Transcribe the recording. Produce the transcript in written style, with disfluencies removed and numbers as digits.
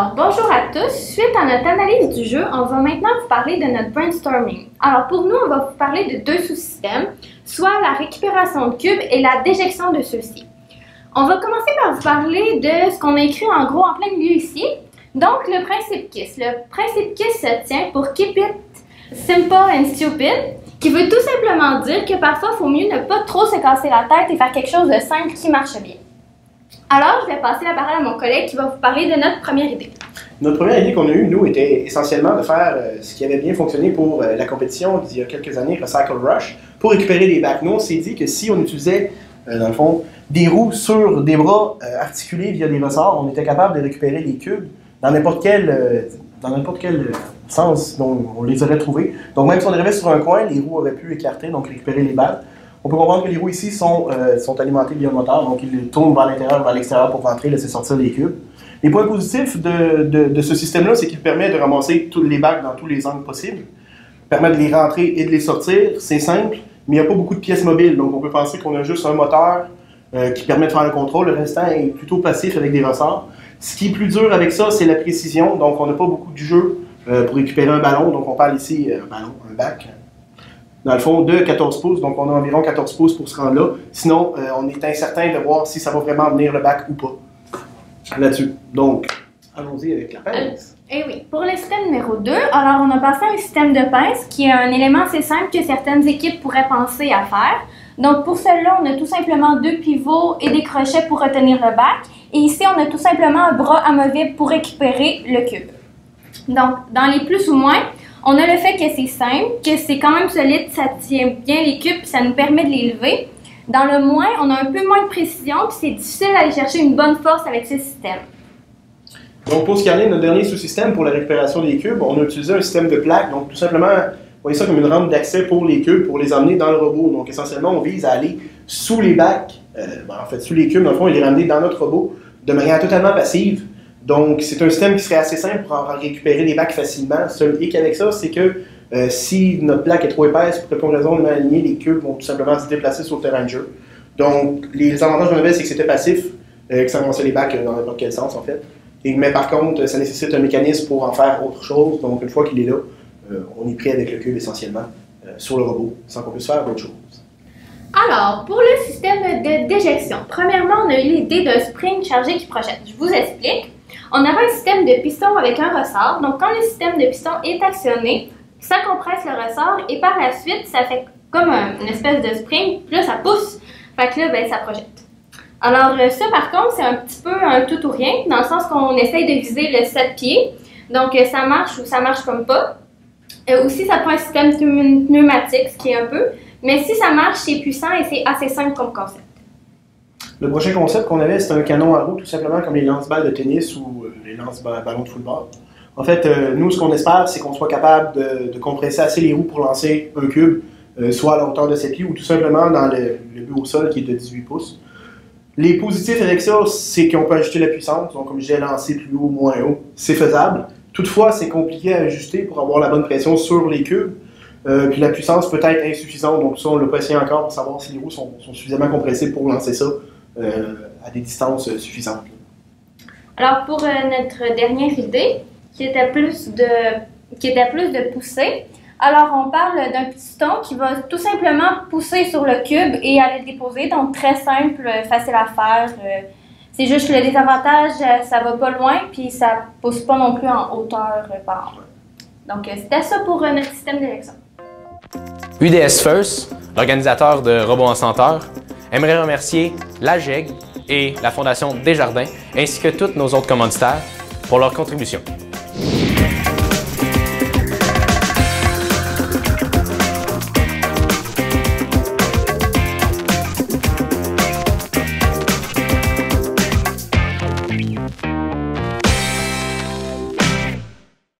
Alors, bonjour à tous. Suite à notre analyse du jeu, on va maintenant vous parler de notre brainstorming. Alors, pour nous, on va vous parler de deux sous-systèmes, soit la récupération de cubes et la déjection de ceux-ci. On va commencer par vous parler de ce qu'on a écrit en gros en plein milieu ici. Donc, le principe KISS. Le principe KISS se tient pour Keep It Simple and Stupid, qui veut tout simplement dire que parfois, il faut mieux ne pas trop se casser la tête et faire quelque chose de simple qui marche bien. Alors, je vais passer la parole à mon collègue qui va vous parler de notre première idée. Notre première idée qu'on a eue, nous, était essentiellement de faire ce qui avait bien fonctionné pour la compétition d'il y a quelques années, Recycle Rush, pour récupérer des bacs. Nous, on s'est dit que si on utilisait, dans le fond, des roues sur des bras articulés via des ressorts, on était capable de récupérer des cubes dans n'importe quel sens dont on les aurait trouvés. Donc, même si on arrivait sur un coin, les roues auraient pu écarter, donc récupérer les balles. On peut comprendre que les roues ici sont alimentées via un moteur, donc ils tournent vers l'intérieur, vers l'extérieur pour rentrer, laisser sortir les cubes. Les points positifs de ce système-là, c'est qu'il permet de ramasser tous les bacs dans tous les angles possibles, permet de les rentrer et de les sortir. C'est simple, mais il n'y a pas beaucoup de pièces mobiles, donc on peut penser qu'on a juste un moteur qui permet de faire le contrôle. Le restant est plutôt passif avec des ressorts. Ce qui est plus dur avec ça, c'est la précision, donc on n'a pas beaucoup de jeu pour récupérer un ballon, donc on parle ici un bac. Dans le fond, de 14 pouces, donc on a environ 14 pouces pour se rendre là. Sinon, on est incertain de voir si ça va vraiment venir le bac ou pas. Là-dessus. Donc, allons-y avec la pince. Eh oui, pour le système numéro 2, alors on a passé à un système de pince qui est un élément assez simple que certaines équipes pourraient penser à faire. Donc pour cela, on a tout simplement deux pivots et des crochets pour retenir le bac. Et ici, on a tout simplement un bras amovible pour récupérer le cube. Donc, dans les plus ou moins, on a le fait que c'est simple, que c'est quand même solide, ça tient bien les cubes, ça nous permet de les lever. Dans le moins, on a un peu moins de précision, puis c'est difficile d'aller chercher une bonne force avec ce système. Donc pour ce qui en est de notre dernier sous-système pour la récupération des cubes, on a utilisé un système de plaques, donc tout simplement, voyez ça comme une rampe d'accès pour les cubes, pour les emmener dans le robot. Donc essentiellement, on vise à aller sous les bacs, sous les cubes, dans le fond, et les ramener dans notre robot de manière totalement passive. Donc, c'est un système qui serait assez simple pour en récupérer les bacs facilement. Seul hic avec ça, c'est que si notre plaque est trop épaisse, pour quelque raison mal alignée, les cubes vont tout simplement se déplacer sur le terrain de jeu. Donc, les avantages qu'on avait, c'est que c'était passif, que ça avançait les bacs dans n'importe quel sens, en fait. Mais par contre, ça nécessite un mécanisme pour en faire autre chose. Donc, une fois qu'il est là, on est pris avec le cube essentiellement sur le robot, sans qu'on puisse faire autre chose. Alors, pour le système de déjection, premièrement, on a eu l'idée d'un spring chargé qui projette. Je vous explique. On avait un système de piston avec un ressort. Donc, quand le système de piston est actionné, ça compresse le ressort et par la suite, ça fait comme une espèce de spring. Puis là, ça pousse. Fait que là, ça projette. Alors, ça, par contre, c'est un petit peu un tout ou rien, dans le sens qu'on essaye de viser le 7 pieds. Donc, ça marche ou ça marche comme pas. Aussi, ça prend un système pneumatique, ce qui est un peu. Mais si ça marche, c'est puissant et c'est assez simple comme concept. Le prochain concept qu'on avait, c'était un canon à roue, tout simplement comme les lance-balles de tennis ou les lance-ballons de football. En fait, nous, ce qu'on espère, c'est qu'on soit capable de compresser assez les roues pour lancer un cube, soit à la hauteur de 7 pieds ou tout simplement dans le but au sol qui est de 18 pouces. Les positifs avec ça, c'est qu'on peut ajuster la puissance. Donc, comme je disais, lancer plus haut, moins haut, c'est faisable. Toutefois, c'est compliqué à ajuster pour avoir la bonne pression sur les cubes. Puis la puissance peut être insuffisante, donc ça, on ne l'a pas essayé encore pour savoir si les roues sont suffisamment compressées pour lancer ça à des distances suffisantes. Alors, pour notre dernière idée, qui était plus de poussée, alors on parle d'un piston qui va tout simplement pousser sur le cube et aller le déposer, donc très simple, facile à faire. C'est juste que le désavantage, ça va pas loin, puis ça pousse pas non plus en hauteur par an. Donc, c'était ça pour notre système d'élection. UDS First, l'organisateur de Robots en Senteur, aimerait remercier la GEG et la Fondation Desjardins, ainsi que tous nos autres commanditaires pour leur contribution.